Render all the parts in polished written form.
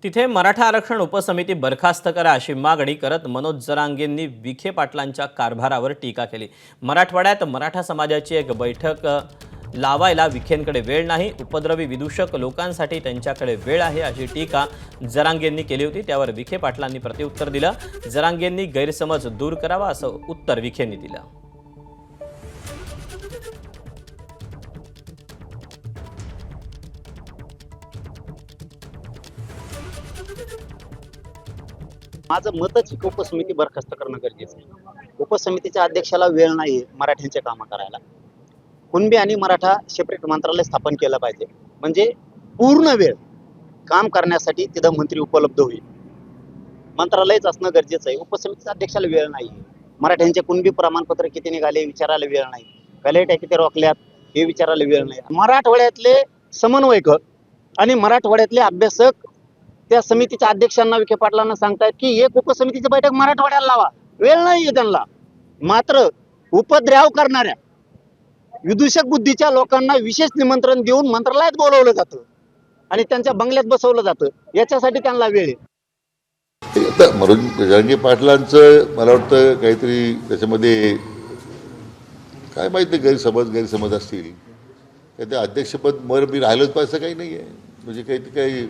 तिथे मराठा आरक्षण उपसमिती बरखास्त करा अशी मागणी करत मनोज जरांगेंनी विखे पाटलांच्या कारभारावर टीका केली। मराठवाड्यात मराठा समाजाची एक बैठक लावायला विखेंकडे वेळ नाही, उपद्रवी विदूषक लोकांसाठी त्यांच्याकडे वेळ आहे अशी टीका जरांगेंनी केली होती। त्यावर विखे पाटलांनी प्रत्युत्तर दिलं। जरांगेंनी गैरसमज दूर करावा असं उत्तर विखेंनी दिलं। माझं मतच उपसमिती बरखास्त करणं गरजेचं आहे। उपसमितीच्या अध्यक्षाला वेळ नाही मराठ्यांचे कामं करायला। कुणबी आणि मराठा सेपरेट मंत्रालय स्थापन केलं पाहिजे, म्हणजे पूर्ण वेळ काम करण्यासाठी तिथं मंत्री उपलब्ध होईल। मंत्रालयच असणं गरजेचं आहे। उपसमितीच्या अध्यक्षाला वेळ नाही। मराठ्यांचे कुणबी प्रमाणपत्र किती निघाले विचारायला वेळ नाही, कलेक्टर किती रोखल्यात हे विचारायला वेळ नाही। मराठवाड्यातले समन्वयक आणि मराठवाड्यातले अभ्यासक त्या समितीच्या अध्यक्षांना विखे पाटलांना सांगतायत की एक उपसमितीची बैठक मराठवाड्याला लावा, वेळ नाहीये त्यांना। मात्र उपद्रव करणाऱ्या विदूषक बुद्धीच्या लोकांना विशेष निमंत्रण देऊन मंत्रालयात बोलवलं जातं आणि त्यांच्या बंगल्यात बसवलं जातं, याच्यासाठी त्यांना वेळ आहे। आता मनोज जरांगे पाटलांचं मला वाटतं काहीतरी त्याच्यामध्ये काय माहिती गैरसमज असतील। ते अध्यक्षपद मी राहिलंच पाहिजे असं काही नाही आहे, म्हणजे काही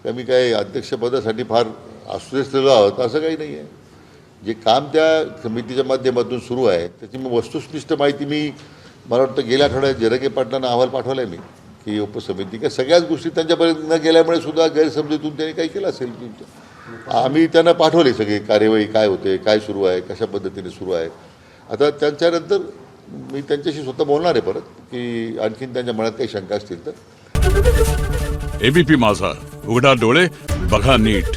कमी काय अध्यक्षपदासाठी फार आश्वस्त आहोत असं काही नाही आहे। जे काम त्या समितीच्या माध्यमातून सुरू आहे त्याची मी वस्तुनिष्ठ माहिती मला वाटतं गेल्या आठवड्यात जरांगे पाटलांना अहवाल पाठवला आहे मी की उपसमिती काय सगळ्याच गोष्टी त्यांच्यापर्यंत न गेल्यामुळे सुद्धा गैरसमजूतून त्यांनी काही केलं असेल। आम्ही त्यांना पाठवले सगळे कार्यवाही काय होते, काय सुरू आहे, कशा पद्धतीने सुरू आहे। आता त्यांच्यानंतर मी त्यांच्याशी स्वतः बोलणार आहे परत की आणखीन त्यांच्या मनात काही शंका असतील तर। एबीपी माझा, उघडा डोळे बघा नीट।